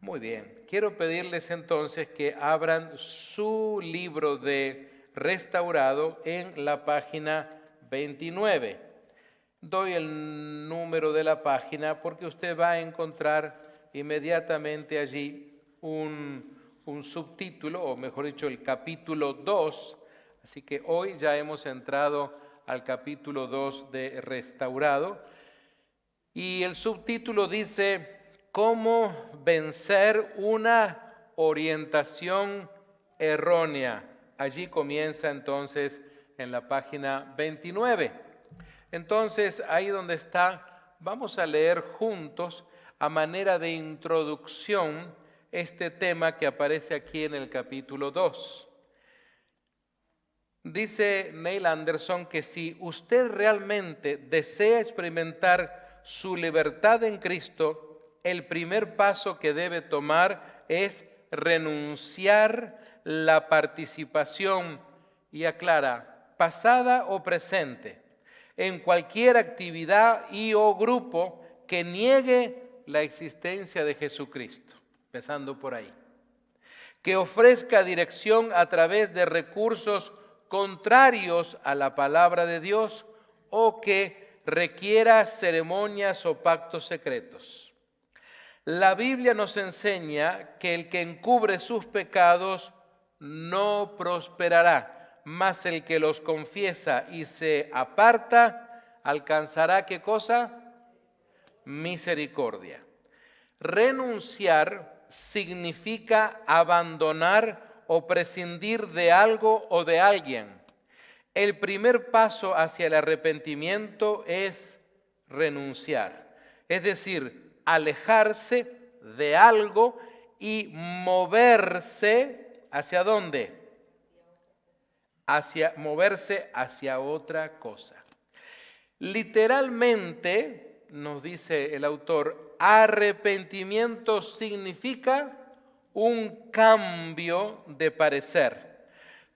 Muy bien, quiero pedirles entonces que abran su libro de Restaurado en la página 29. Doy el número de la página porque usted va a encontrar inmediatamente allí un subtítulo, o mejor dicho, el capítulo 2. Así que hoy ya hemos entrado al capítulo 2 de Restaurado. Y el subtítulo dice: ¿Cómo vencer una orientación errónea? Allí comienza entonces en la página 29. Entonces, ahí donde está, vamos a leer juntos a manera de introducción este tema que aparece aquí en el capítulo 2. Dice Neil Anderson que si usted realmente desea experimentar su libertad en Cristo, el primer paso que debe tomar es renunciar la participación, y aclara, pasada o presente, en cualquier actividad y o grupo que niegue la existencia de Jesucristo, empezando por ahí. Que ofrezca dirección a través de recursos contrarios a la palabra de Dios o que requiera ceremonias o pactos secretos. La Biblia nos enseña que el que encubre sus pecados no prosperará, mas el que los confiesa y se aparta alcanzará ¿qué cosa? Misericordia. Renunciar significa abandonar o prescindir de algo o de alguien. El primer paso hacia el arrepentimiento es renunciar, es decir, alejarse de algo y moverse ¿hacia dónde? Moverse hacia otra cosa. Literalmente, nos dice el autor, arrepentimiento significa un cambio de parecer,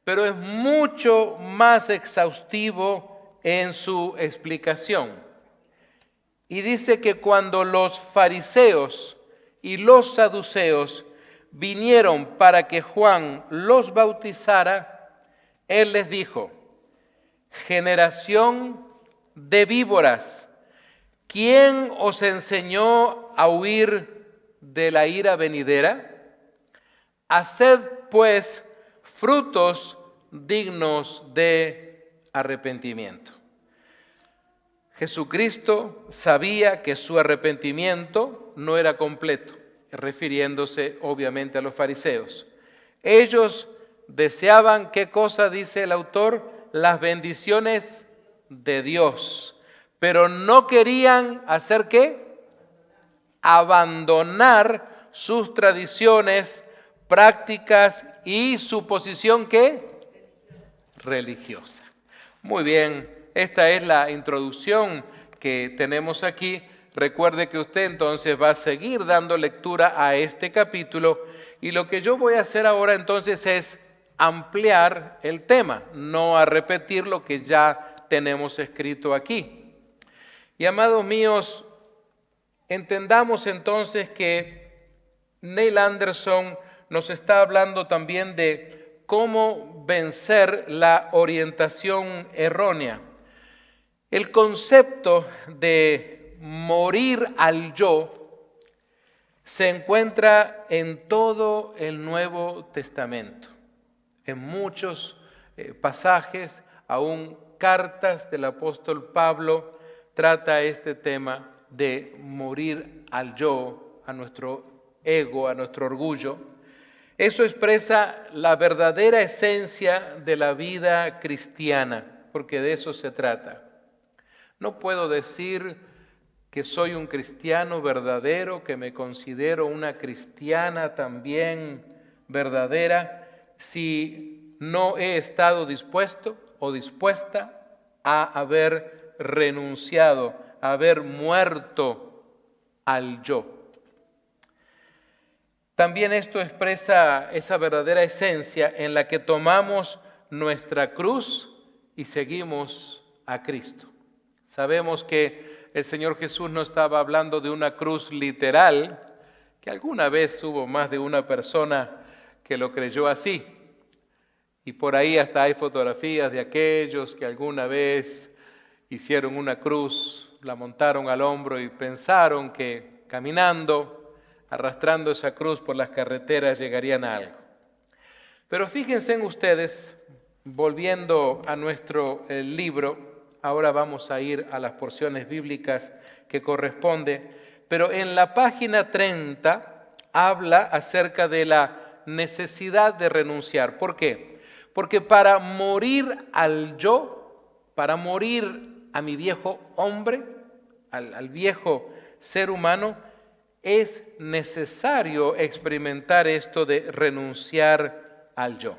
pero es mucho más exhaustivo en su explicación. Y dice que cuando los fariseos y los saduceos vinieron para que Juan los bautizara, él les dijo: generación de víboras, ¿quién os enseñó a huir de la ira venidera? Haced pues frutos dignos de arrepentimiento. Jesucristo sabía que su arrepentimiento no era completo, refiriéndose obviamente a los fariseos. Ellos deseaban, ¿qué cosa dice el autor? Las bendiciones de Dios, pero no querían hacer ¿qué? Abandonar sus tradiciones, prácticas y su posición ¿qué? Religiosa. Muy bien, esta es la introducción que tenemos aquí. Recuerde que usted entonces va a seguir dando lectura a este capítulo, y lo que yo voy a hacer ahora entonces es ampliar el tema, no a repetir lo que ya tenemos escrito aquí. Y amados míos, entendamos entonces que Neil Anderson nos está hablando también de cómo vencer la orientación errónea. El concepto de morir al yo se encuentra en todo el Nuevo Testamento, en muchos pasajes, aún cartas del apóstol Pablo trata este tema de morir al yo, a nuestro ego, a nuestro orgullo. Eso expresa la verdadera esencia de la vida cristiana, porque de eso se trata. No puedo decir que soy un cristiano verdadero, que me considero una cristiana también verdadera, si no he estado dispuesto o dispuesta a haber renunciado, a haber muerto al yo. También esto expresa esa verdadera esencia en la que tomamos nuestra cruz y seguimos a Cristo. Sabemos que el Señor Jesús no estaba hablando de una cruz literal, que alguna vez hubo más de una persona que lo creyó así. Y por ahí hasta hay fotografías de aquellos que alguna vez hicieron una cruz, la montaron al hombro y pensaron que caminando, arrastrando esa cruz por las carreteras llegarían a algo. Pero fíjense en ustedes, volviendo a nuestro libro, ahora vamos a ir a las porciones bíblicas que corresponde, pero en la página 30 habla acerca de la necesidad de renunciar. ¿Por qué? Porque para morir al yo, para morir a mi viejo hombre, al viejo ser humano, es necesario experimentar esto de renunciar al yo.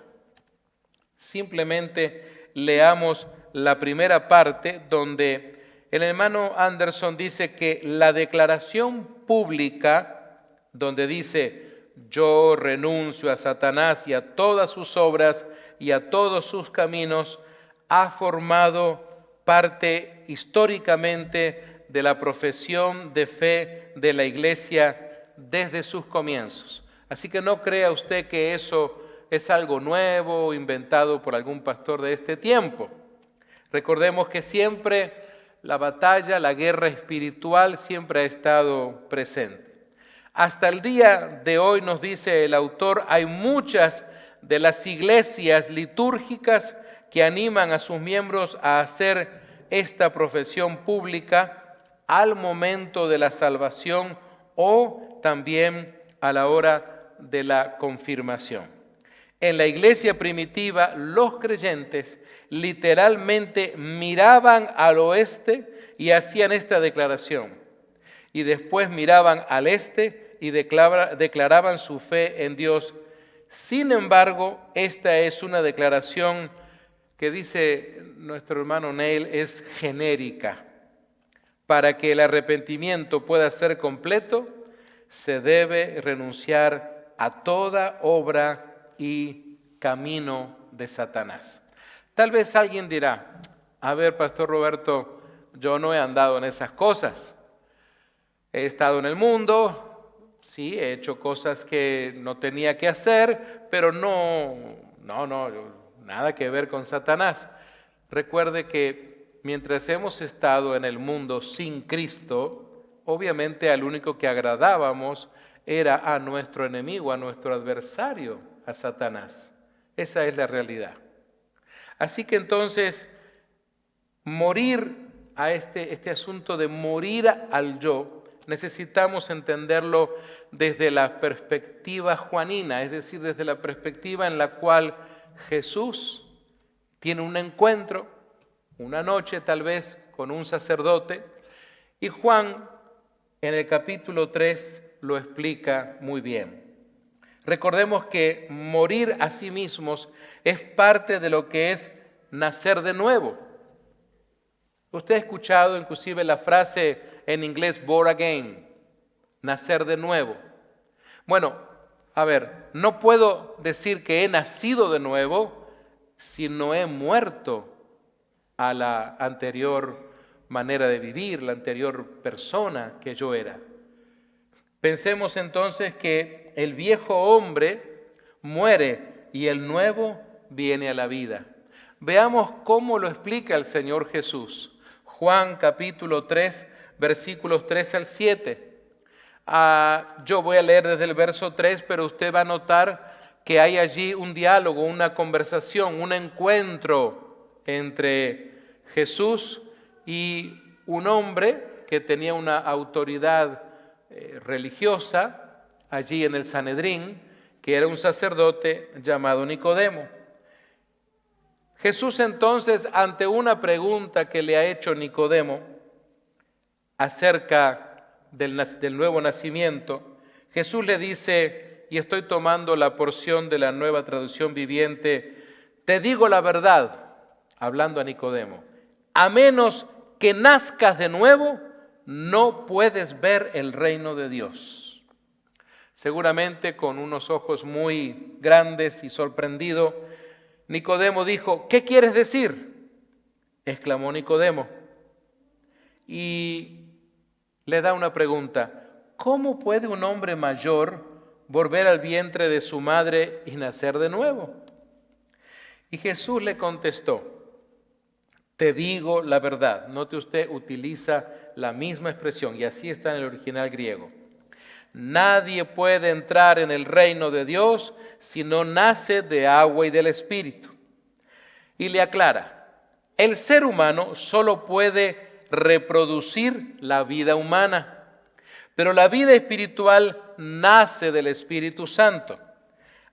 Simplemente leamos la primera parte donde el hermano Anderson dice que la declaración pública, donde dice, yo renuncio a Satanás y a todas sus obras y a todos sus caminos, ha formado parte históricamente de la profesión de fe de la iglesia desde sus comienzos. Así que no crea usted que eso es algo nuevo, inventado por algún pastor de este tiempo. Recordemos que siempre la batalla, la guerra espiritual siempre ha estado presente. Hasta el día de hoy, nos dice el autor, hay muchas de las iglesias litúrgicas que animan a sus miembros a hacer esta profesión pública al momento de la salvación o también a la hora de la confirmación. En la iglesia primitiva, los creyentes literalmente miraban al oeste y hacían esta declaración. Y después miraban al este y declaraban su fe en Dios. Sin embargo, esta es una declaración que dice nuestro hermano Neil, es genérica. Para que el arrepentimiento pueda ser completo, se debe renunciar a toda obra y camino de Satanás. Tal vez alguien dirá, a ver, Pastor Roberto, yo no he andado en esas cosas. He estado en el mundo, sí, he hecho cosas que no tenía que hacer, pero no, nada que ver con Satanás. Recuerde que mientras hemos estado en el mundo sin Cristo, obviamente al único que agradábamos era a nuestro enemigo, a nuestro adversario, a Satanás. Esa es la realidad. Así que entonces, morir a este asunto de morir al yo, necesitamos entenderlo desde la perspectiva juanina, es decir, desde la perspectiva en la cual Jesús tiene un encuentro, una noche tal vez, con un sacerdote, y Juan en el capítulo 3 lo explica muy bien. Recordemos que morir a sí mismos es parte de lo que es nacer de nuevo. Usted ha escuchado inclusive la frase en inglés born again, nacer de nuevo. Bueno, a ver, no puedo decir que he nacido de nuevo si no he muerto a la anterior manera de vivir, la anterior persona que yo era. Pensemos entonces que el viejo hombre muere y el nuevo viene a la vida. Veamos cómo lo explica el Señor Jesús. Juan capítulo 3, versículos 3 al 7. Yo voy a leer desde el verso 3, pero usted va a notar que hay allí un diálogo, una conversación, un encuentro entre Jesús y un hombre que tenía una autoridad religiosa allí en el Sanedrín, que era un sacerdote llamado Nicodemo. Jesús entonces, ante una pregunta que le ha hecho Nicodemo acerca del nuevo nacimiento, Jesús le dice, y estoy tomando la porción de la Nueva Traducción Viviente, te digo la verdad, hablando a Nicodemo, a menos que nazcas de nuevo, no puedes ver el reino de Dios. Seguramente con unos ojos muy grandes y sorprendido, Nicodemo dijo, ¿qué quieres decir? Exclamó Nicodemo. Y le da una pregunta, ¿cómo puede un hombre mayor volver al vientre de su madre y nacer de nuevo? Y Jesús le contestó, te digo la verdad. Note usted, utiliza la misma expresión y así está en el original griego. Nadie puede entrar en el reino de Dios si no nace de agua y del Espíritu. Y le aclara, el ser humano solo puede reproducir la vida humana, pero la vida espiritual nace del Espíritu Santo.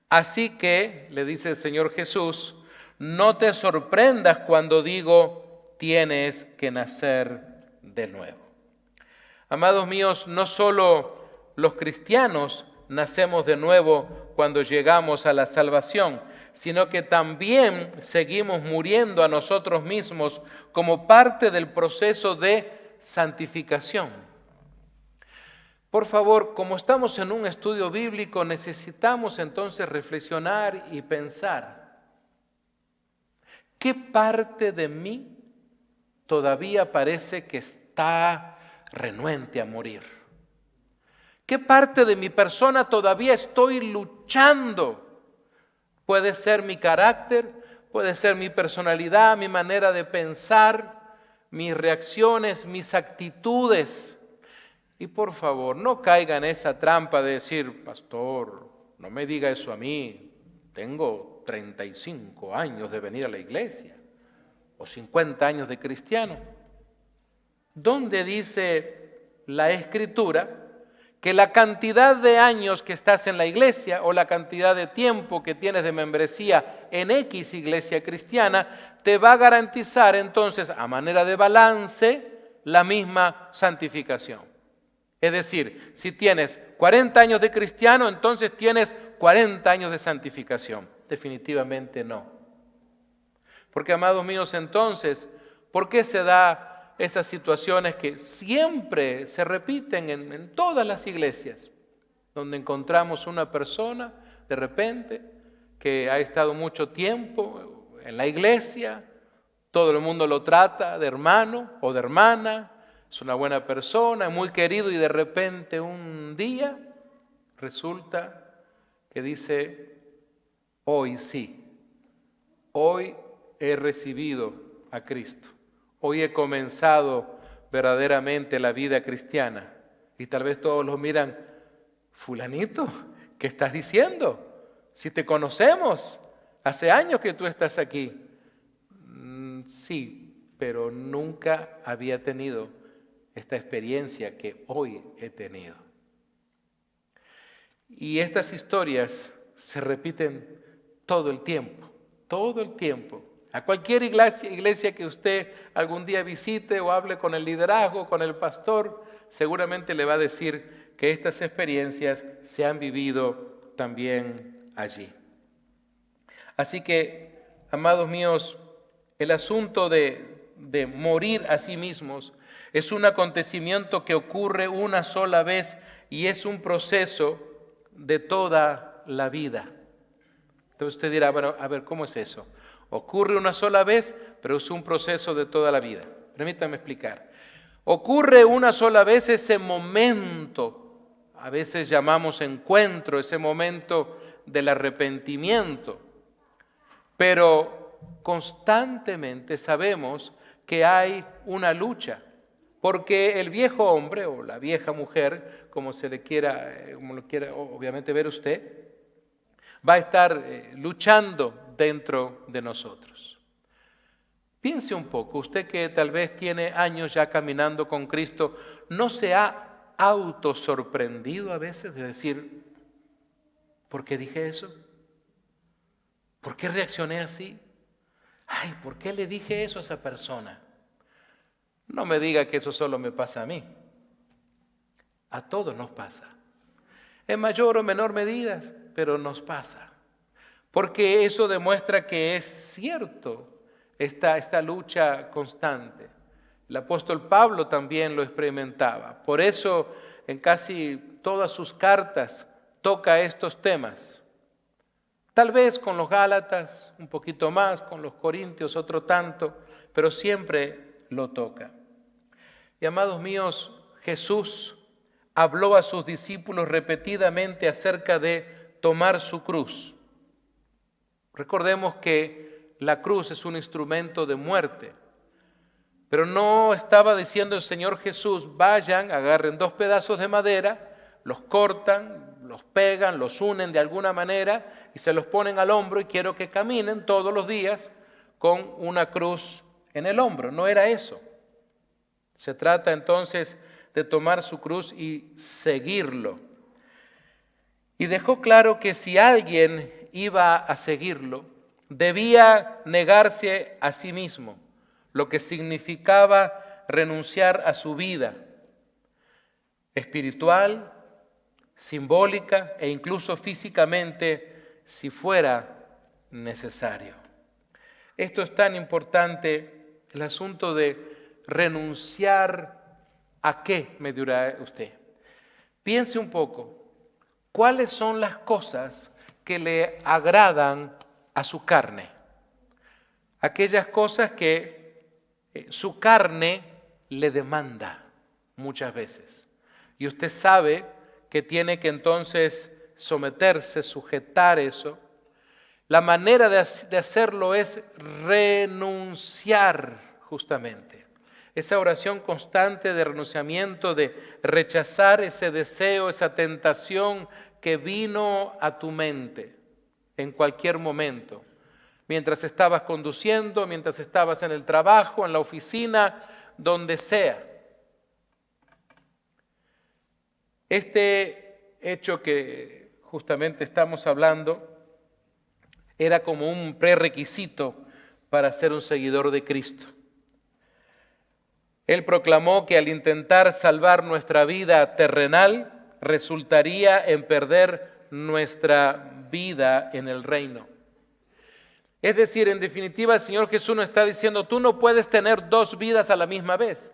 Así que, le dice el Señor Jesús, no te sorprendas cuando digo, tienes que nacer de nuevo. Amados míos, no solo los cristianos nacemos de nuevo cuando llegamos a la salvación, sino que también seguimos muriendo a nosotros mismos como parte del proceso de santificación. Por favor, como estamos en un estudio bíblico, necesitamos entonces reflexionar y pensar, ¿qué parte de mí todavía parece que está renuente a morir? ¿Qué parte de mi persona todavía estoy luchando? Puede ser mi carácter, puede ser mi personalidad, mi manera de pensar, mis reacciones, mis actitudes. Y por favor, no caiga en esa trampa de decir, pastor, no me diga eso a mí, tengo 35 años de venir a la iglesia o 50 años de cristiano. ¿Dónde dice la Escritura que la cantidad de años que estás en la iglesia o la cantidad de tiempo que tienes de membresía en X iglesia cristiana te va a garantizar entonces, a manera de balance, la misma santificación? Es decir, si tienes 40 años de cristiano, entonces tienes 40 años de santificación. Definitivamente no. Porque, amados míos, entonces, ¿por qué se da esas situaciones que siempre se repiten en todas las iglesias? Donde encontramos una persona, de repente, que ha estado mucho tiempo en la iglesia, todo el mundo lo trata de hermano o de hermana, es una buena persona, muy querido, y de repente un día resulta que dice, hoy sí, hoy he recibido a Cristo, hoy he comenzado verdaderamente la vida cristiana. Y tal vez todos lo miran, fulanito, ¿qué estás diciendo? Si te conocemos, hace años que tú estás aquí. Sí, pero nunca había tenido esta experiencia que hoy he tenido. Y estas historias se repiten todo el tiempo, todo el tiempo. A cualquier iglesia que usted algún día visite o hable con el liderazgo, con el pastor, seguramente le va a decir que estas experiencias se han vivido también allí. Así que, amados míos, el asunto de morir a sí mismos es un acontecimiento que ocurre una sola vez y es un proceso de toda la vida. Entonces usted dirá, bueno, a ver, ¿cómo es eso? Ocurre una sola vez, pero es un proceso de toda la vida. Permítame explicar. Ocurre una sola vez ese momento, a veces llamamos encuentro, ese momento del arrepentimiento, pero constantemente sabemos que hay una lucha, porque el viejo hombre o la vieja mujer, como lo quiera obviamente ver usted, va a estar luchando dentro de nosotros. Piense un poco, usted que tal vez tiene años ya caminando con Cristo, ¿no se ha autosorprendido a veces de decir, ¿por qué dije eso? ¿Por qué reaccioné así? Ay, ¿por qué le dije eso a esa persona? No me diga que eso solo me pasa a mí. A todos nos pasa. En mayor o menor medida, pero nos pasa. Porque eso demuestra que es cierto esta lucha constante. El apóstol Pablo también lo experimentaba. Por eso en casi todas sus cartas toca estos temas. Tal vez con los Gálatas un poquito más, con los Corintios otro tanto, pero siempre lo toca. Y amados míos, Jesús habló a sus discípulos repetidamente acerca de tomar su cruz. Recordemos que la cruz es un instrumento de muerte, pero no estaba diciendo el Señor Jesús, vayan, agarren 2 pedazos de madera, los cortan, los pegan, los unen de alguna manera y se los ponen al hombro y quiero que caminen todos los días con una cruz en el hombro. No era eso. Se trata entonces de tomar su cruz y seguirlo. Y dejó claro que si alguien iba a seguirlo, debía negarse a sí mismo, lo que significaba renunciar a su vida espiritual, simbólica e incluso físicamente si fuera necesario. Esto es tan importante, el asunto de renunciar a qué, me dirá usted. Piense un poco, ¿cuáles son las cosas que le agradan a su carne? Aquellas cosas que su carne le demanda muchas veces. Y usted sabe que tiene que entonces someterse, sujetar eso. La manera de hacerlo es renunciar justamente. Esa oración constante de renunciamiento, de rechazar ese deseo, esa tentación que vino a tu mente en cualquier momento. Mientras estabas conduciendo, mientras estabas en el trabajo, en la oficina, donde sea. Este hecho que justamente estamos hablando era como un prerequisito para ser un seguidor de Cristo. Él proclamó que al intentar salvar nuestra vida terrenal, resultaría en perder nuestra vida en el reino. Es decir, en definitiva, el Señor Jesús nos está diciendo, tú no puedes tener 2 vidas a la misma vez.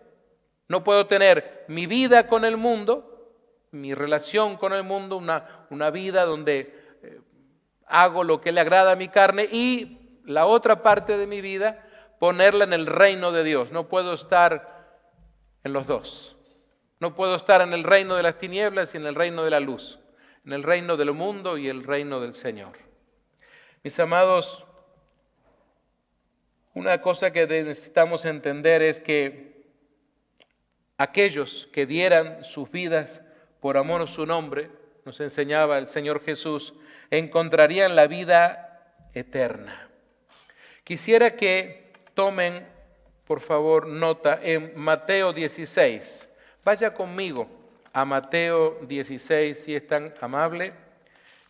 No puedo tener mi vida con el mundo, mi relación con el mundo, una vida donde hago lo que le agrada a mi carne y la otra parte de mi vida ponerla en el reino de Dios. No puedo estar en los dos. No puedo estar en el reino de las tinieblas y en el reino de la luz, en el reino del mundo y el reino del Señor. Mis amados, una cosa que necesitamos entender es que aquellos que dieran sus vidas por amor a su nombre, nos enseñaba el Señor Jesús, encontrarían la vida eterna. Quisiera que tomen, por favor, nota en Mateo 16. Vaya conmigo a Mateo 16, si es tan amable,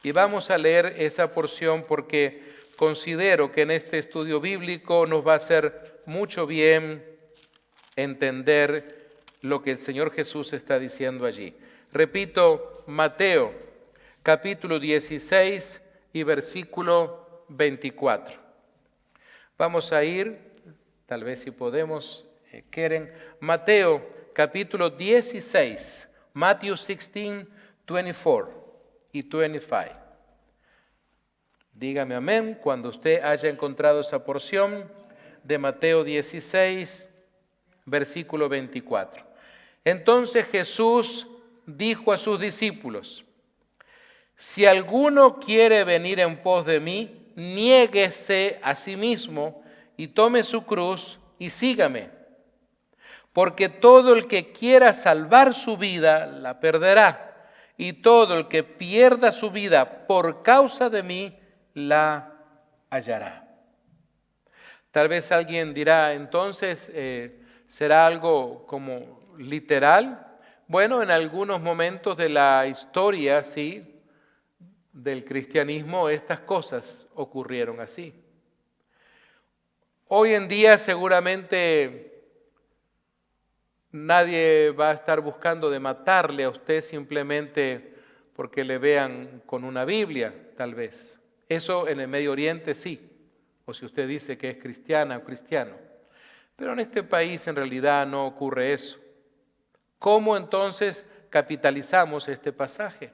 y vamos a leer esa porción porque considero que en este estudio bíblico nos va a hacer mucho bien entender lo que el Señor Jesús está diciendo allí. Repito, Mateo, capítulo 16 y versículo 24. Vamos a ir, tal vez si podemos, quieren, Mateo, capítulo 16, Matthew 16, 24 y 25. Dígame amén cuando usted haya encontrado esa porción de Mateo 16, versículo 24. Entonces Jesús dijo a sus discípulos, si alguno quiere venir en pos de mí, niéguese a sí mismo y tome su cruz y sígame. Porque todo el que quiera salvar su vida, la perderá. Y todo el que pierda su vida por causa de mí, la hallará. Tal vez alguien dirá, entonces, ¿será algo como literal? Bueno, en algunos momentos de la historia, sí, del cristianismo, estas cosas ocurrieron así. Hoy en día seguramente nadie va a estar buscando de matarle a usted simplemente porque le vean con una Biblia, tal vez. Eso en el Medio Oriente sí, o si usted dice que es cristiana o cristiano. Pero en este país en realidad no ocurre eso. ¿Cómo entonces capitalizamos este pasaje?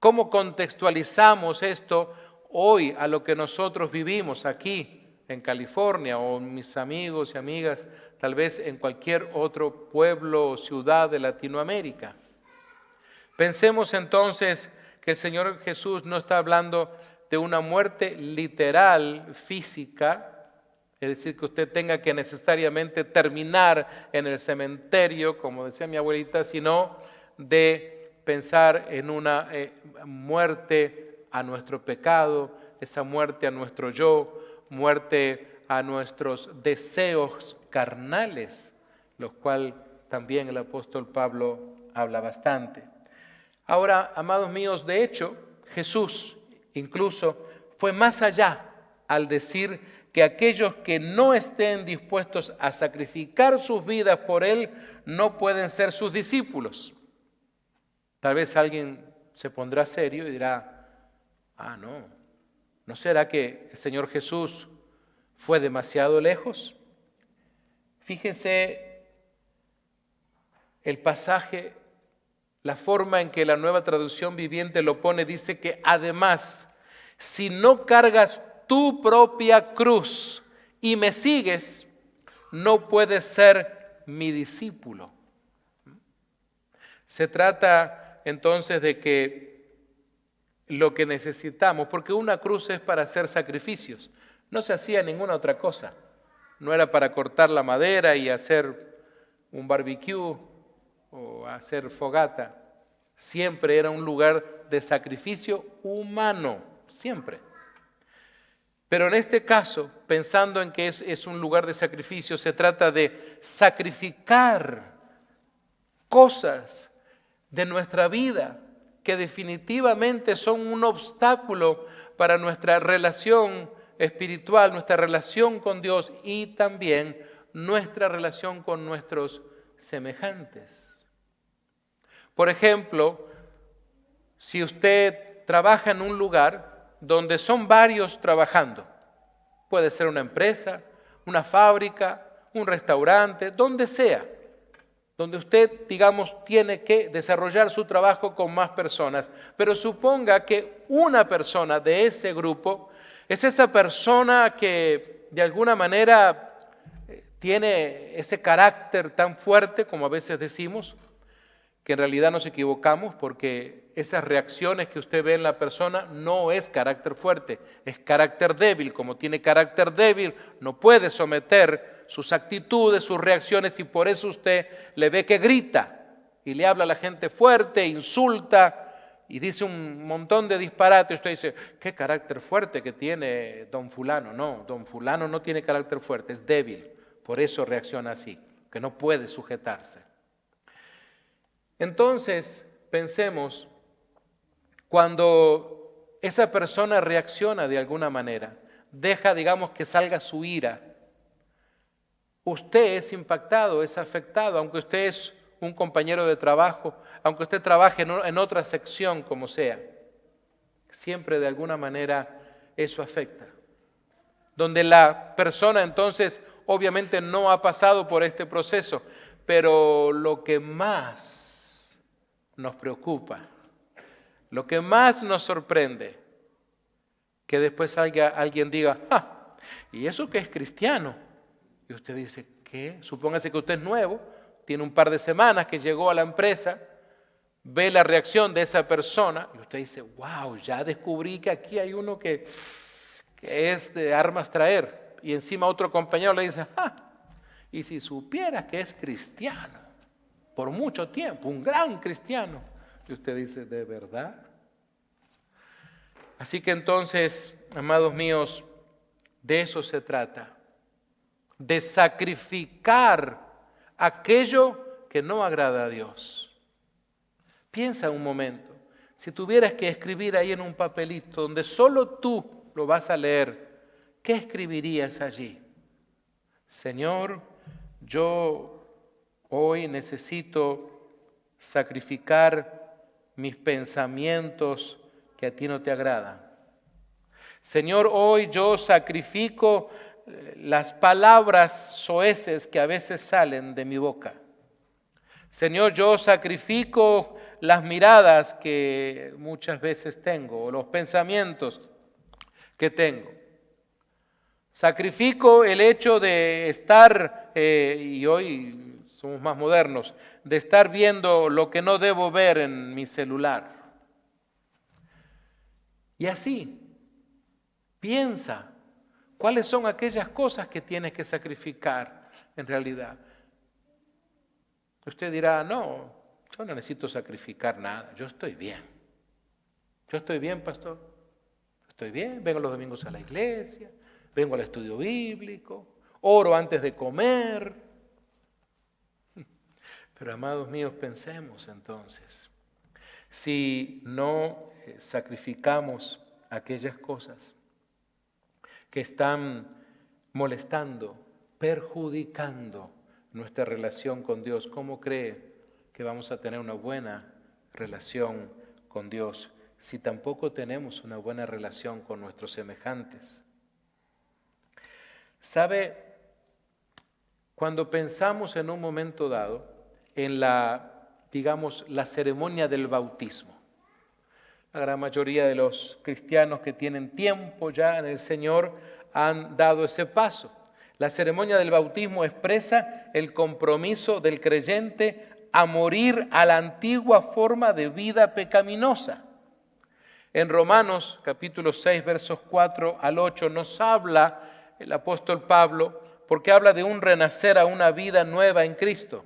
¿Cómo contextualizamos esto hoy a lo que nosotros vivimos aquí en California o mis amigos y amigas, tal vez en cualquier otro pueblo o ciudad de Latinoamérica? Pensemos entonces que el Señor Jesús no está hablando de una muerte literal, física, es decir, que usted tenga que necesariamente terminar en el cementerio, como decía mi abuelita, sino de pensar en una muerte a nuestro pecado, esa muerte a nuestro yo, muerte a nuestros deseos carnales, los cuales también el apóstol Pablo habla bastante. Ahora, amados míos, de hecho, Jesús incluso fue más allá al decir que aquellos que no estén dispuestos a sacrificar sus vidas por Él no pueden ser sus discípulos. Tal vez alguien se pondrá serio y dirá, ¿no será que el Señor Jesús fue demasiado lejos? Fíjense el pasaje, la forma en que la Nueva Traducción Viviente lo pone, dice que además, si no cargas tu propia cruz y me sigues, no puedes ser mi discípulo. Se trata entonces de que lo que necesitamos, porque una cruz es para hacer sacrificios, no se hacía ninguna otra cosa, no era para cortar la madera y hacer un barbecue o hacer fogata, siempre era un lugar de sacrificio humano, siempre. Pero en este caso, pensando en que es un lugar de sacrificio, se trata de sacrificar cosas de nuestra vida que definitivamente son un obstáculo para nuestra relación espiritual, nuestra relación con Dios y también nuestra relación con nuestros semejantes. Por ejemplo, si usted trabaja en un lugar donde son varios trabajando, puede ser una empresa, una fábrica, un restaurante, donde sea, donde usted, digamos, tiene que desarrollar su trabajo con más personas, pero suponga que una persona de ese grupo es esa persona que de alguna manera tiene ese carácter tan fuerte, como a veces decimos, que en realidad nos equivocamos porque esas reacciones que usted ve en la persona no es carácter fuerte, es carácter débil. Como tiene carácter débil, no puede someter sus actitudes, sus reacciones, y por eso usted le ve que grita y le habla a la gente fuerte, insulta y dice un montón de disparates. Usted dice, ¿qué carácter fuerte que tiene don fulano? No, don fulano no tiene carácter fuerte, es débil, por eso reacciona así, que no puede sujetarse. Entonces, pensemos, cuando esa persona reacciona de alguna manera, deja, digamos, que salga su ira, usted es impactado, es afectado, aunque usted es un compañero de trabajo, aunque usted trabaje en otra sección, como sea, siempre de alguna manera eso afecta. Donde la persona entonces obviamente no ha pasado por este proceso, pero lo que más nos preocupa, lo que más nos sorprende, que después alguien diga, ¿y eso que es cristiano? Y usted dice, ¿qué? Supóngase que usted es nuevo, tiene un par de semanas que llegó a la empresa, ve la reacción de esa persona y usted dice, wow, ya descubrí que aquí hay uno que es de armas traer. Y encima otro compañero le dice, y si supieras que es cristiano, por mucho tiempo, un gran cristiano. Y usted dice, ¿de verdad? Así que entonces, amados míos, de eso se trata. De sacrificar aquello que no agrada a Dios. Piensa un momento, si tuvieras que escribir ahí en un papelito donde solo tú lo vas a leer, ¿qué escribirías allí? Señor, yo hoy necesito sacrificar mis pensamientos que a ti no te agradan. Señor, hoy yo sacrifico las palabras soeces que a veces salen de mi boca. Señor, yo sacrifico las miradas que muchas veces tengo, o los pensamientos que tengo. Sacrifico el hecho de estar, y hoy somos más modernos, de estar viendo lo que no debo ver en mi celular. Y así, piensa, ¿cuáles son aquellas cosas que tienes que sacrificar en realidad? Usted dirá, no, yo no necesito sacrificar nada, yo estoy bien. Yo estoy bien, pastor. Estoy bien, vengo los domingos a la iglesia, vengo al estudio bíblico, oro antes de comer. Pero amados míos, pensemos entonces, si no sacrificamos aquellas cosas que están molestando, perjudicando nuestra relación con Dios, ¿cómo cree que vamos a tener una buena relación con Dios si tampoco tenemos una buena relación con nuestros semejantes? ¿Sabe? Cuando pensamos en un momento dado en la ceremonia del bautismo, la gran mayoría de los cristianos que tienen tiempo ya en el Señor han dado ese paso. La ceremonia del bautismo expresa el compromiso del creyente a morir a la antigua forma de vida pecaminosa. En Romanos capítulo 6, versos 4 al 8 nos habla el apóstol Pablo porque habla de un renacer a una vida nueva en Cristo.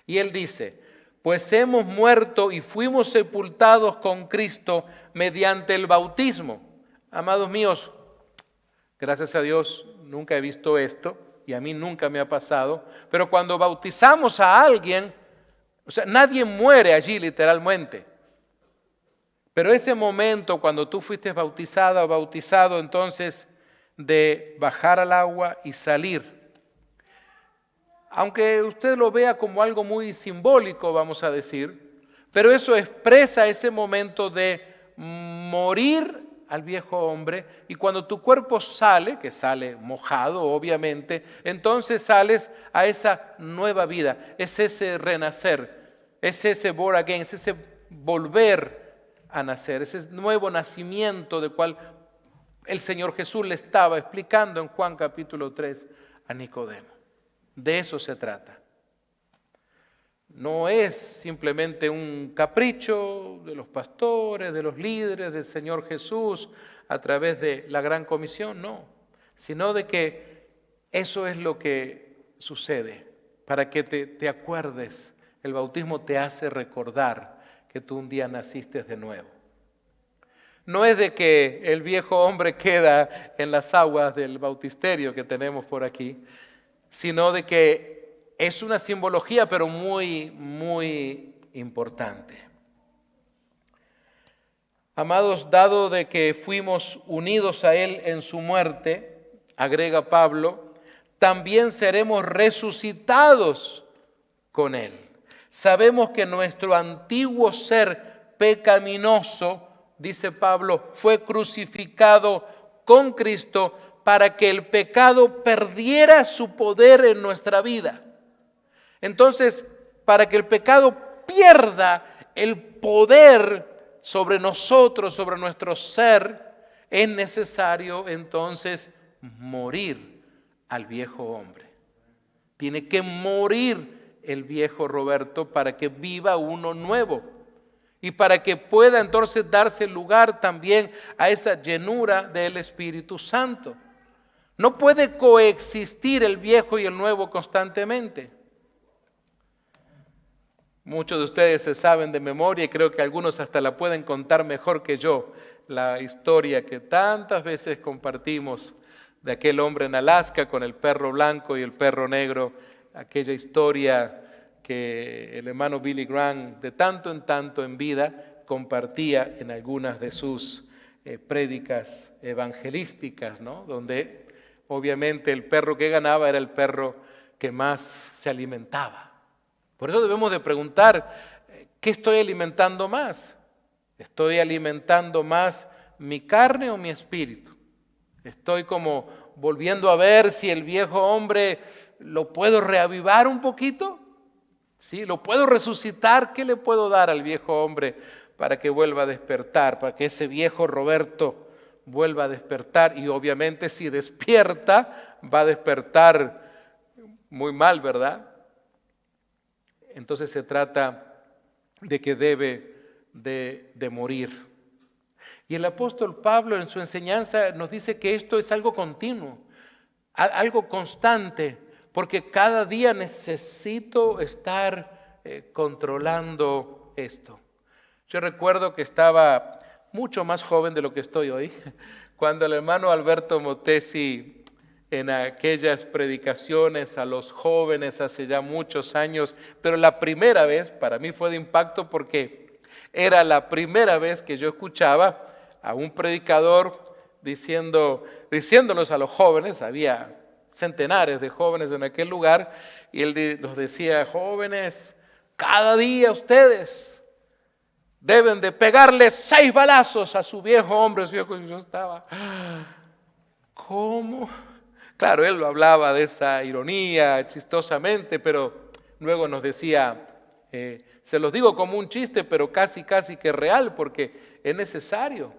Y él dice, pues hemos muerto y fuimos sepultados con Cristo mediante el bautismo. Amados míos, gracias a Dios nunca he visto esto y a mí nunca me ha pasado, pero cuando bautizamos a alguien, nadie muere allí literalmente. Pero ese momento cuando tú fuiste bautizada o bautizado, entonces de bajar al agua y salir, aunque usted lo vea como algo muy simbólico, vamos a decir, pero eso expresa ese momento de morir al viejo hombre, y cuando tu cuerpo sale, que sale mojado obviamente, entonces sales a esa nueva vida, es ese renacer, es ese born again, es ese volver a nacer, ese nuevo nacimiento del cual el Señor Jesús le estaba explicando en Juan capítulo 3 a Nicodemo. De eso se trata. No es simplemente un capricho de los pastores, de los líderes, del Señor Jesús a través de la Gran Comisión, no, sino de que eso es lo que sucede, para que te acuerdes. El bautismo te hace recordar que tú un día naciste de nuevo. No es de que el viejo hombre queda en las aguas del bautisterio que tenemos por aquí, sino de que es una simbología, pero muy, muy importante. Amados, dado de que fuimos unidos a Él en su muerte, agrega Pablo, también seremos resucitados con Él. Sabemos que nuestro antiguo ser pecaminoso, dice Pablo, fue crucificado con Cristo para que el pecado perdiera su poder en nuestra vida. Entonces, para que el pecado pierda el poder sobre nosotros, sobre nuestro ser, es necesario entonces morir al viejo hombre. Tiene que morir el viejo Roberto para que viva uno nuevo y para que pueda entonces darse lugar también a esa llenura del Espíritu Santo. No puede coexistir el viejo y el nuevo constantemente. Muchos de ustedes se saben de memoria y creo que algunos hasta la pueden contar mejor que yo, la historia que tantas veces compartimos de aquel hombre en Alaska con el perro blanco y el perro negro, aquella historia que el hermano Billy Graham de tanto en tanto en vida compartía en algunas de sus prédicas evangelísticas, ¿no? Donde obviamente el perro que ganaba era el perro que más se alimentaba. Por eso debemos de preguntar, ¿qué estoy alimentando más? ¿Estoy alimentando más mi carne o mi espíritu? Estoy como volviendo a ver si el viejo hombre lo puedo reavivar un poquito. ¿Sí? ¿Lo puedo resucitar? ¿Qué le puedo dar al viejo hombre para que vuelva a despertar? Para que ese viejo Roberto vuelva a despertar. Y obviamente si despierta, va a despertar muy mal, ¿verdad? entonces se trata de que debe de morir. Y el apóstol Pablo en su enseñanza nos dice que esto es algo continuo, algo constante, porque cada día necesito estar controlando esto. Yo recuerdo que estaba mucho más joven de lo que estoy hoy, cuando el hermano Alberto Motesi, en aquellas predicaciones a los jóvenes hace ya muchos años, pero la primera vez para mí fue de impacto porque era la primera vez que yo escuchaba a un predicador diciéndonos a los jóvenes, había centenares de jóvenes en aquel lugar, y él nos decía: jóvenes, cada día ustedes deben de pegarle 6 balazos a su viejo hombre. Yo estaba, ¿cómo? Claro, él lo hablaba de esa ironía, chistosamente, pero luego nos decía, se los digo como un chiste, pero casi que real, porque es necesario.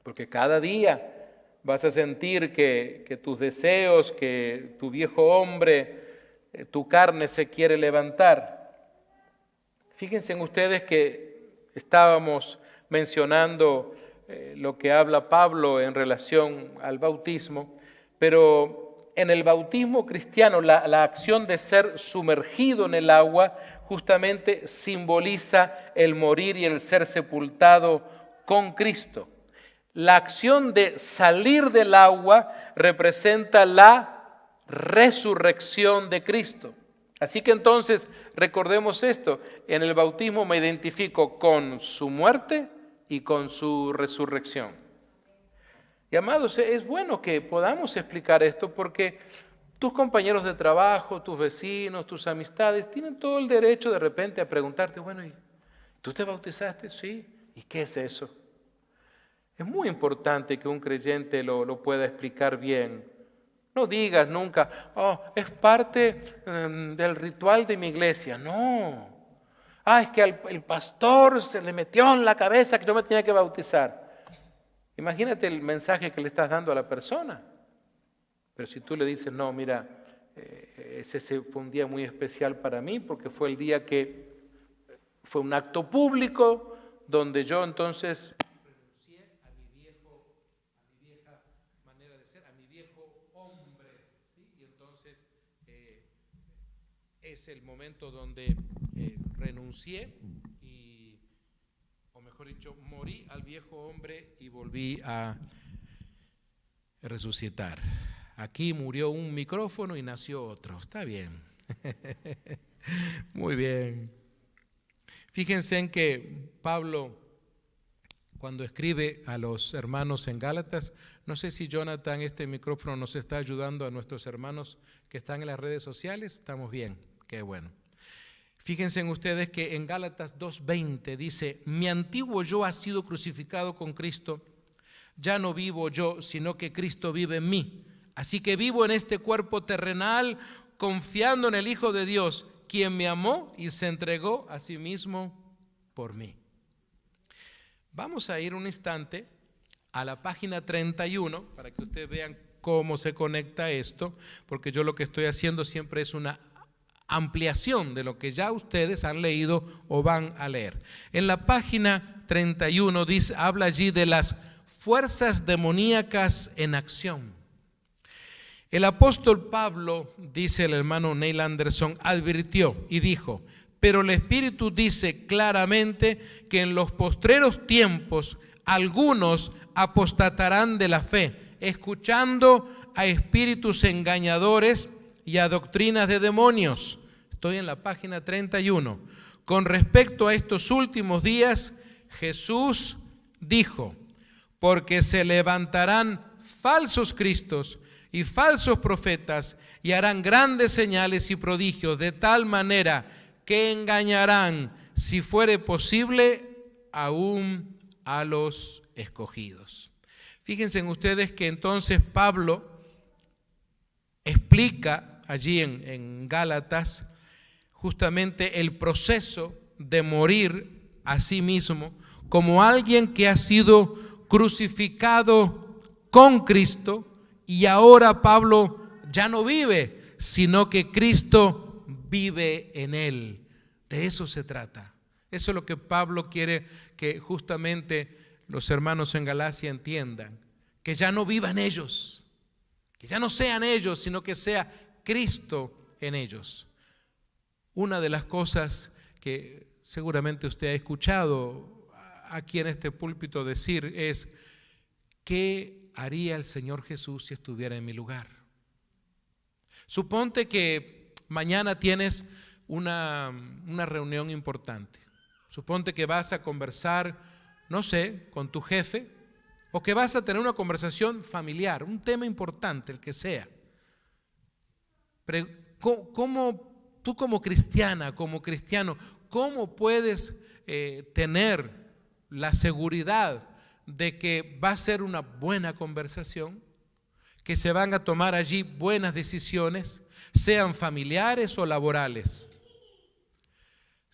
Porque cada día vas a sentir que tus deseos, que tu viejo hombre, tu carne se quiere levantar. Fíjense en ustedes que estábamos mencionando lo que habla Pablo en relación al bautismo, pero en el bautismo cristiano la acción de ser sumergido en el agua justamente simboliza el morir y el ser sepultado con Cristo. La acción de salir del agua representa la resurrección de Cristo. Así que entonces recordemos esto: en el bautismo me identifico con su muerte y con su resurrección. Y amados, es bueno que podamos explicar esto porque tus compañeros de trabajo, tus vecinos, tus amistades tienen todo el derecho de repente a preguntarte: bueno, ¿y tú te bautizaste? Sí. ¿Y qué es eso? Es muy importante que un creyente lo pueda explicar bien. No digas nunca: es parte del ritual de mi iglesia. No. Es que el pastor se le metió en la cabeza que yo me tenía que bautizar. Imagínate el mensaje que le estás dando a la persona. Pero si tú le dices: no, mira, ese fue un día muy especial para mí porque fue el día que fue un acto público donde yo entonces es el momento donde renuncié o mejor dicho, morí al viejo hombre y volví a resucitar. Aquí murió un micrófono y nació otro. Está bien. Muy bien. Fíjense en que Pablo, cuando escribe a los hermanos en Gálatas, no sé si Jonathan, este micrófono nos está ayudando a nuestros hermanos que están en las redes sociales. ¿Estamos bien? Qué bueno. Fíjense en ustedes que en Gálatas 2:20 dice: mi antiguo yo ha sido crucificado con Cristo, ya no vivo yo, sino que Cristo vive en mí. Así que vivo en este cuerpo terrenal, confiando en el Hijo de Dios, quien me amó y se entregó a sí mismo por mí. Vamos a ir un instante a la página 31 para que ustedes vean cómo se conecta esto, porque yo lo que estoy haciendo siempre es una ampliación de lo que ya ustedes han leído o van a leer. En la página 31 habla allí de las fuerzas demoníacas en acción. El apóstol Pablo, dice el hermano Neil Anderson, advirtió y dijo: pero el Espíritu dice claramente que en los postreros tiempos algunos apostatarán de la fe, escuchando a espíritus engañadores y a doctrinas de demonios. Estoy en la página 31. Con respecto a estos últimos días, Jesús dijo: porque se levantarán falsos cristos y falsos profetas y harán grandes señales y prodigios, de tal manera que engañarán, si fuere posible, aún a los escogidos. Fíjense en ustedes que entonces Pablo explica allí en Gálatas justamente el proceso de morir a sí mismo como alguien que ha sido crucificado con Cristo, y ahora Pablo ya no vive, sino que Cristo vive en él. De eso se trata. Eso es lo que Pablo quiere que justamente los hermanos en Galacia entiendan. Que ya no vivan ellos, que ya no sean ellos, sino que sea Cristo en ellos. Una de las cosas que seguramente usted ha escuchado aquí en este púlpito decir es: ¿qué haría el Señor Jesús si estuviera en mi lugar? Suponte que mañana tienes una reunión importante. Suponte que vas a conversar, no sé, con tu jefe, o que vas a tener una conversación familiar, un tema importante, el que sea. Pero, tú como cristiana, como cristiano, ¿cómo puedes tener la seguridad de que va a ser una buena conversación? Que se van a tomar allí buenas decisiones, sean familiares o laborales.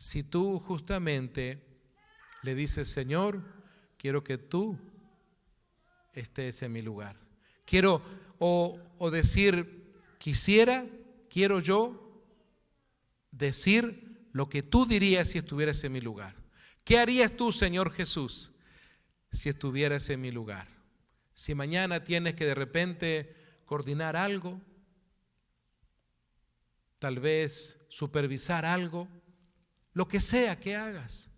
Si tú justamente le dices: Señor, quiero que tú estés en mi lugar. Quiero, o decir, quiero yo decir lo que tú dirías si estuvieras en mi lugar. ¿Qué harías tú, Señor Jesús, si estuvieras en mi lugar? Si mañana tienes que de repente coordinar algo, tal vez supervisar algo, lo que sea que hagas.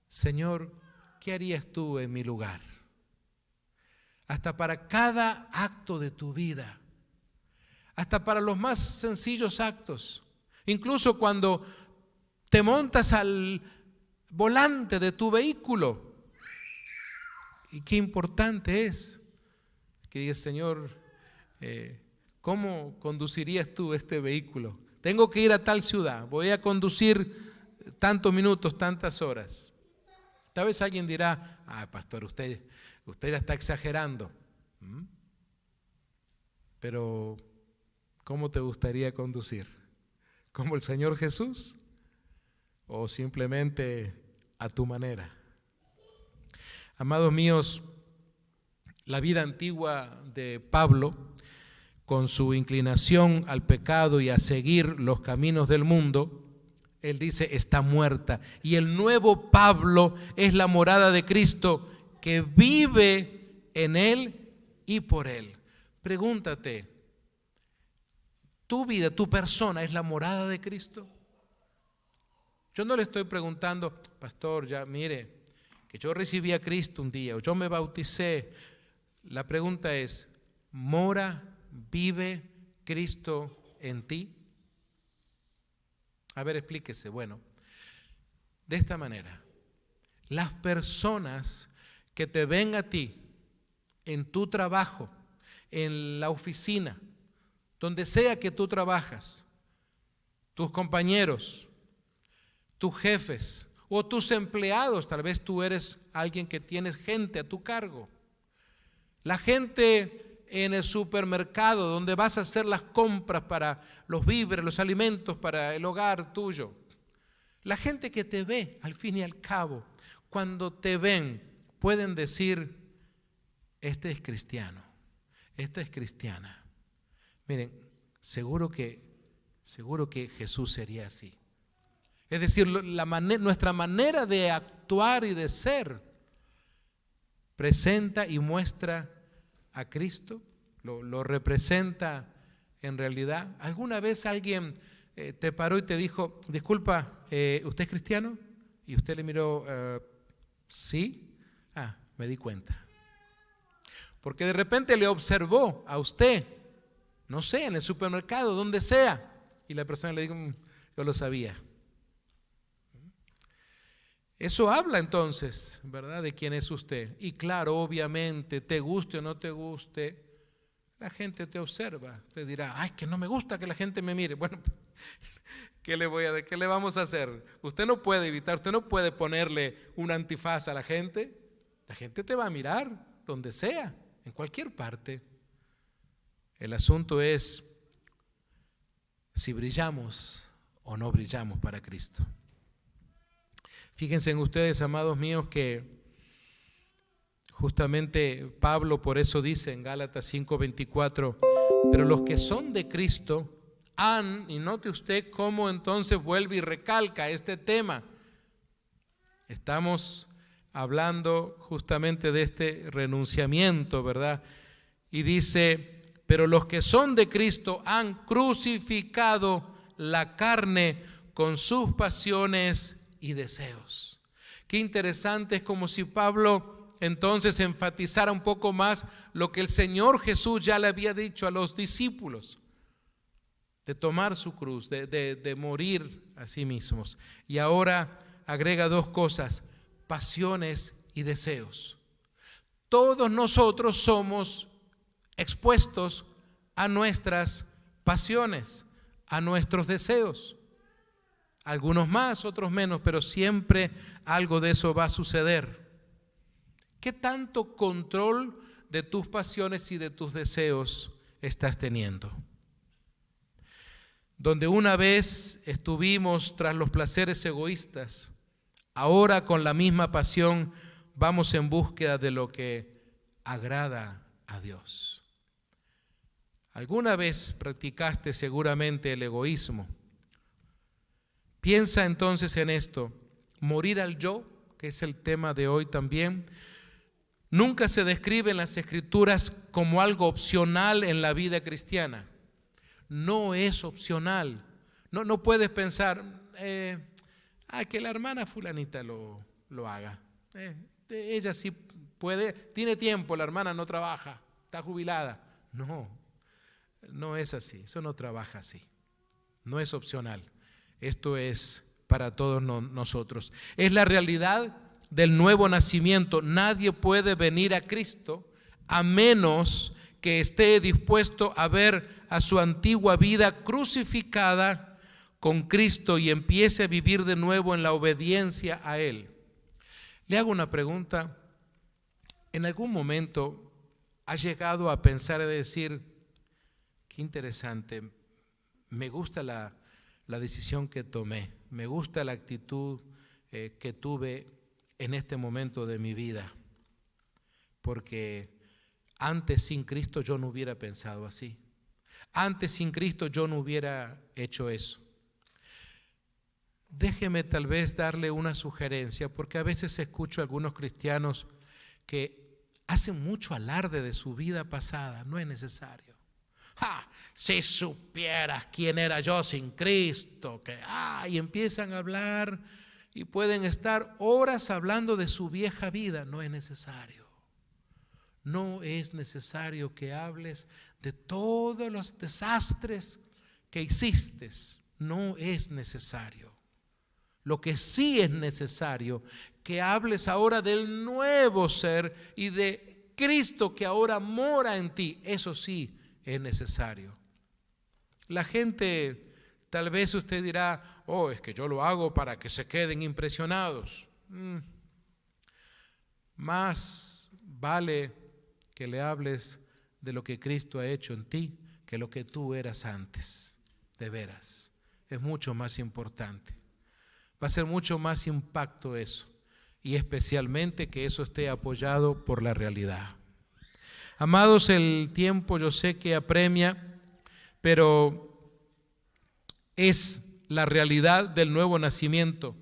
Señor, ¿qué harías tú en mi lugar? Hasta para cada acto de tu vida, hasta para los más sencillos actos, incluso cuando te montas al volante de tu vehículo. Y qué importante es que digas: Señor, ¿cómo conducirías tú este vehículo? Tengo que ir a tal ciudad, voy a conducir tantos minutos, tantas horas. Tal vez alguien dirá: pastor, usted la está exagerando. Pero ¿cómo te gustaría conducir? ¿Como el Señor Jesús? ¿O simplemente a tu manera? Amados míos, la vida antigua de Pablo, con su inclinación al pecado y a seguir los caminos del mundo, él dice, está muerta. Y el nuevo Pablo es la morada de Cristo que vive en él y por él. Pregúntate, ¿tu vida, tu persona es la morada de Cristo? Yo no le estoy preguntando: pastor, ya mire, que yo recibí a Cristo un día o yo me bauticé. La pregunta es: ¿vive Cristo en ti? A ver, explíquese. Bueno, de esta manera, las personas que te ven a ti en tu trabajo, en la oficina, donde sea que tú trabajas, tus compañeros, tus jefes o tus empleados, tal vez tú eres alguien que tienes gente a tu cargo, la gente en el supermercado donde vas a hacer las compras para los víveres, los alimentos para el hogar tuyo, la gente que te ve al fin y al cabo, cuando te ven pueden decir: este es cristiano, esta es cristiana. Miren, seguro que Jesús sería así. Es decir, nuestra manera de actuar y de ser presenta y muestra a Cristo, lo representa en realidad. ¿Alguna vez alguien te paró y te dijo: disculpa, ¿usted es cristiano? Y usted le miró: sí. Me di cuenta. Porque de repente le observó a usted, no sé, en el supermercado, donde sea, y la persona le dijo: yo lo sabía. Eso habla entonces, ¿verdad?, de quién es usted. Y claro, obviamente, te guste o no te guste, la gente te observa. Usted dirá: ay, que no me gusta que la gente me mire. Bueno, ¿qué le vamos a hacer? Usted no puede evitar, usted no puede ponerle un antifaz a la gente. La gente te va a mirar donde sea, en cualquier parte. El asunto es si brillamos o no brillamos para Cristo. Fíjense en ustedes, amados míos, que justamente Pablo por eso dice en Gálatas 5:24: pero los que son de Cristo han, y note usted cómo entonces vuelve y recalca este tema. Estamos hablando justamente de este renunciamiento, ¿verdad? Y dice, pero los que son de Cristo han crucificado la carne con sus pasiones y deseos. Qué interesante, es como si Pablo entonces enfatizara un poco más lo que el Señor Jesús ya le había dicho a los discípulos, de tomar su cruz, de morir a sí mismos. Y ahora agrega dos cosas: pasiones y deseos. Todos nosotros somos expuestos a nuestras pasiones, a nuestros deseos. Algunos más, otros menos, pero siempre algo de eso va a suceder. ¿Qué tanto control de tus pasiones y de tus deseos estás teniendo? Donde una vez estuvimos tras los placeres egoístas, ahora con la misma pasión vamos en búsqueda de lo que agrada a Dios. ¿Alguna vez practicaste seguramente el egoísmo? Piensa entonces en esto: morir al yo, que es el tema de hoy también, nunca se describe en las Escrituras como algo opcional en la vida cristiana. No es opcional. No puedes pensar, que la hermana fulanita lo haga. Ella sí puede, tiene tiempo, la hermana no trabaja, está jubilada. No es así, eso no trabaja así. No es opcional. Esto es para todos nosotros. Es la realidad del nuevo nacimiento. Nadie puede venir a Cristo a menos que esté dispuesto a ver a su antigua vida crucificada con Cristo y empiece a vivir de nuevo en la obediencia a Él. Le hago una pregunta. ¿En algún momento ha llegado a pensar y decir, qué interesante, me gusta la decisión que tomé, me gusta la actitud que tuve en este momento de mi vida, porque antes sin Cristo yo no hubiera pensado así, antes sin Cristo yo no hubiera hecho eso? Déjeme tal vez darle una sugerencia, porque a veces escucho a algunos cristianos que hacen mucho alarde de su vida pasada. No es necesario. Si supieras quién era yo sin Cristo, y empiezan a hablar y pueden estar horas hablando de su vieja vida. No es necesario. No es necesario que hables de todos los desastres que hiciste. No es necesario. Lo que sí es necesario, que hables ahora del nuevo ser y de Cristo que ahora mora en ti. Eso sí es necesario. La gente, tal vez usted dirá, es que yo lo hago para que se queden impresionados. Más vale que le hables de lo que Cristo ha hecho en ti que lo que tú eras antes. De veras, es mucho más importante. Va a ser mucho más impacto eso, y especialmente que eso esté apoyado por la realidad. Amados, el tiempo yo sé que apremia, pero es la realidad del nuevo nacimiento.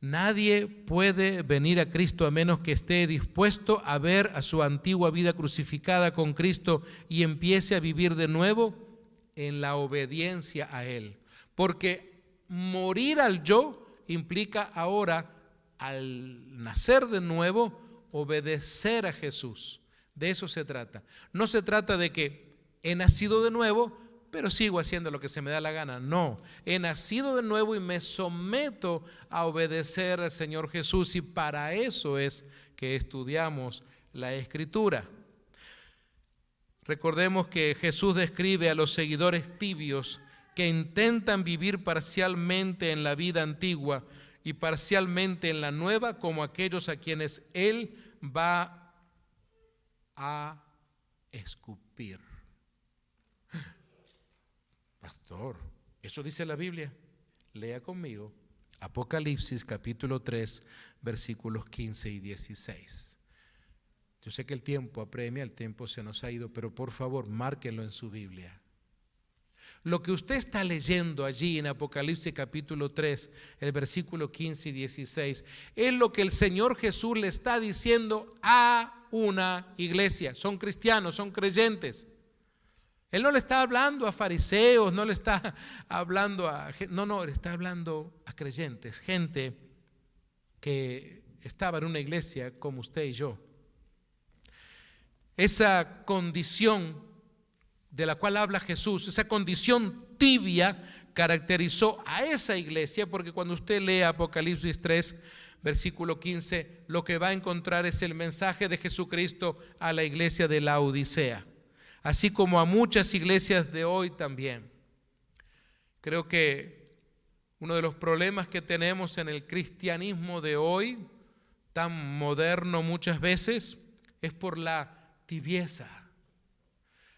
Nadie puede venir a Cristo a menos que esté dispuesto a ver a su antigua vida crucificada con Cristo y empiece a vivir de nuevo en la obediencia a Él. Porque morir al yo implica ahora, al nacer de nuevo, obedecer a Jesús. De eso se trata. No se trata de que he nacido de nuevo, pero sigo haciendo lo que se me da la gana. No, he nacido de nuevo y me someto a obedecer al Señor Jesús, y para eso es que estudiamos la Escritura. Recordemos que Jesús describe a los seguidores tibios que intentan vivir parcialmente en la vida antigua y parcialmente en la nueva, como aquellos a quienes Él va a escupir. Pastor, ¿eso dice la Biblia? Lea conmigo Apocalipsis capítulo 3, versículos 15 y 16. Yo sé que el tiempo apremia, el tiempo se nos ha ido, pero por favor, márquenlo en su Biblia. Lo que usted está leyendo allí en Apocalipsis capítulo 3, el versículo 15 y 16, es lo que el Señor Jesús le está diciendo a una iglesia. Son cristianos, son creyentes. Él no le está hablando a fariseos, no le está hablando a... No, le está hablando a creyentes, gente que estaba en una iglesia como usted y yo. Esa condición de la cual habla Jesús, esa condición tibia caracterizó a esa iglesia, porque cuando usted lee Apocalipsis 3, versículo 15, lo que va a encontrar es el mensaje de Jesucristo a la iglesia de la Odisea, así como a muchas iglesias de hoy también. Creo que uno de los problemas que tenemos en el cristianismo de hoy, tan moderno muchas veces, es por la tibieza.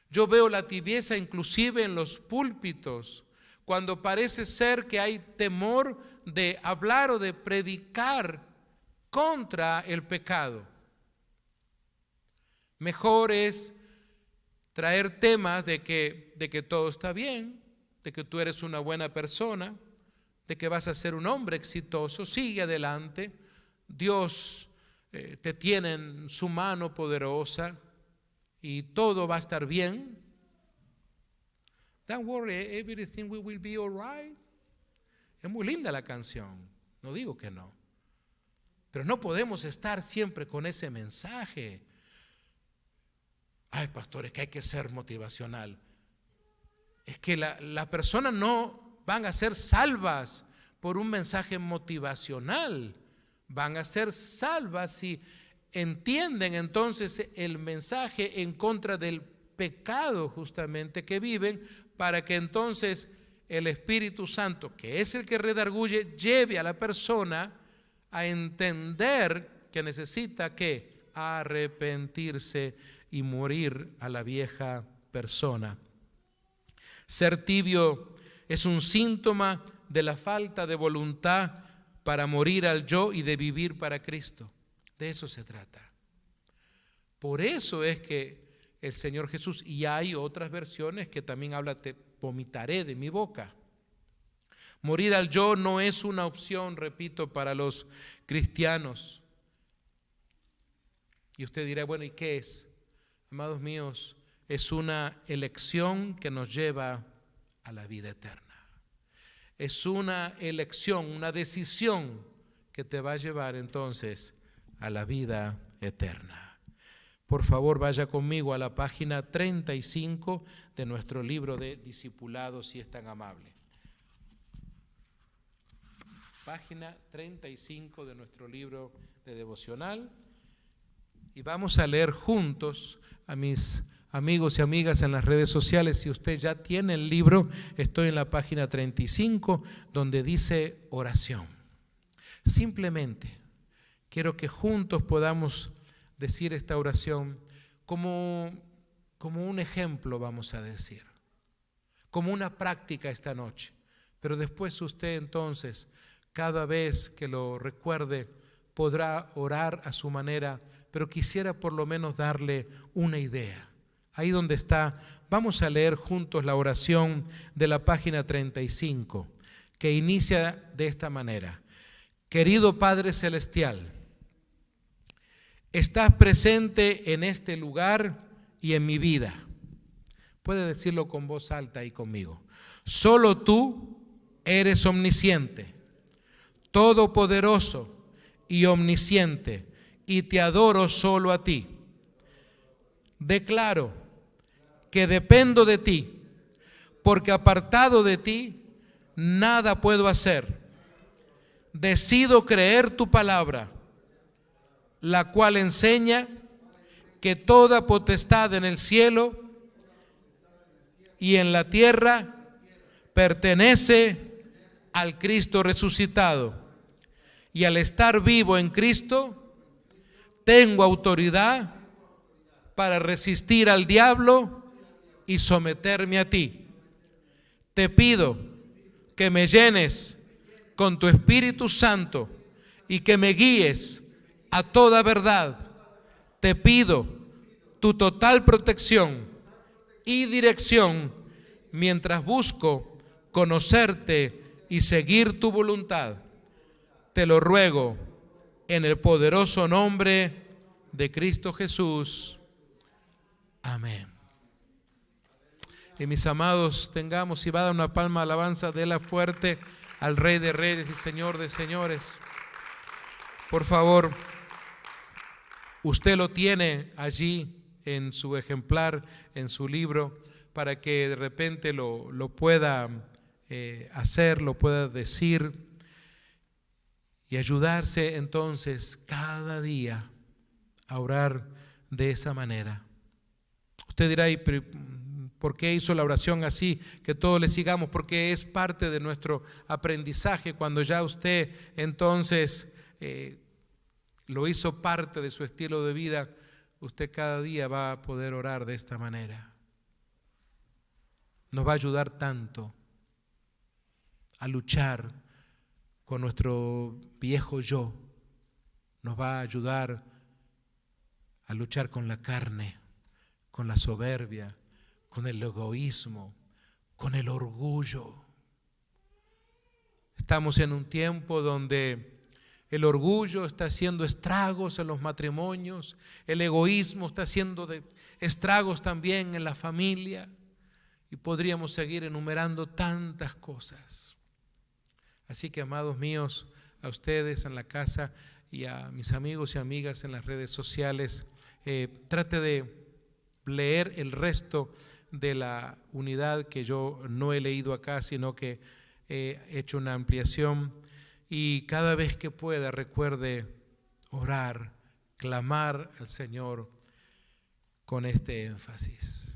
Yo veo la tibieza inclusive en los púlpitos, cuando parece ser que hay temor de hablar o de predicar contra el pecado. Mejor es traer temas de que todo está bien, de que tú eres una buena persona, de que vas a ser un hombre exitoso, sigue adelante, Dios te tiene en su mano poderosa y todo va a estar bien. Don't worry, everything will be all right. Es muy linda la canción, no digo que no, pero no podemos estar siempre con ese mensaje. Ay, pastores, que hay que ser motivacional. Es que las personas no van a ser salvas por un mensaje motivacional, van a ser salvas si entienden entonces el mensaje en contra del pecado justamente que viven, para que entonces el Espíritu Santo, que es el que redarguye, lleve a la persona a entender que necesita que arrepentirse y morir a la vieja persona. Ser tibio es un síntoma de la falta de voluntad para morir al yo y de vivir para Cristo. De eso se trata. Por eso es que el Señor Jesús, y hay otras versiones que también habla, te vomitaré de mi boca. Morir al yo no es una opción, repito, para los cristianos. Y usted dirá, bueno, ¿y qué es? Amados míos, es una elección que nos lleva a la vida eterna. Es una elección, una decisión que te va a llevar entonces a la vida eterna. Por favor, vaya conmigo a la página 35 de nuestro libro de discipulado, si es tan amable. Página 35 de nuestro libro de devocional. Y vamos a leer juntos. A mis amigos y amigas en las redes sociales, si usted ya tiene el libro, estoy en la página 35 donde dice oración. Simplemente quiero que juntos podamos decir esta oración como un ejemplo, vamos a decir, como una práctica esta noche. Pero después usted entonces, cada vez que lo recuerde, podrá orar a su manera, pero quisiera por lo menos darle una idea. Ahí donde está, vamos a leer juntos la oración de la página 35, que inicia de esta manera. Querido Padre Celestial, estás presente en este lugar y en mi vida. Puede decirlo con voz alta y conmigo. Solo tú eres omnisciente, todopoderoso y omnisciente, y te adoro solo a ti. Declaro que dependo de ti, porque apartado de ti nada puedo hacer. Decido creer tu palabra, la cual enseña que toda potestad en el cielo y en la tierra pertenece al Cristo resucitado. Y al estar vivo en Cristo, tengo autoridad para resistir al diablo y someterme a ti. Te pido que me llenes con tu Espíritu Santo y que me guíes a toda verdad. Te pido tu total protección y dirección mientras busco conocerte y seguir tu voluntad. Te lo ruego en el poderoso nombre de Cristo Jesús. Amén. Y mis amados, tengamos, si va a dar una palma de alabanza, déla fuerte al Rey de Reyes y Señor de Señores. Por favor, usted lo tiene allí en su ejemplar, en su libro, para que de repente lo pueda hacer, lo pueda decir y ayudarse entonces cada día a orar de esa manera. Usted dirá, ¿y por qué hizo la oración así? Que todos le sigamos, porque es parte de nuestro aprendizaje. Cuando ya usted entonces lo hizo parte de su estilo de vida, usted cada día va a poder orar de esta manera. Nos va a ayudar tanto a luchar con nuestro viejo yo. Nos va a ayudar a luchar con la carne, con la soberbia, con el egoísmo, con el orgullo. Estamos en un tiempo donde el orgullo está haciendo estragos en los matrimonios, el egoísmo está haciendo estragos también en la familia, y podríamos seguir enumerando tantas cosas. Así que, amados míos, a ustedes en la casa y a mis amigos y amigas en las redes sociales, trate de leer el resto de la unidad que yo no he leído acá, sino que he hecho una ampliación, y cada vez que pueda recuerde orar, clamar al Señor con este énfasis.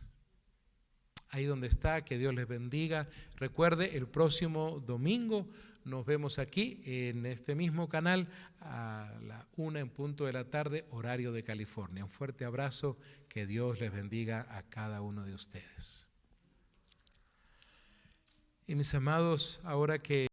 Ahí donde está, que Dios les bendiga. Recuerde, el próximo domingo nos vemos aquí en este mismo canal a la 1 en punto de la tarde, horario de California. Un fuerte abrazo, que Dios les bendiga a cada uno de ustedes. Y mis amados, ahora que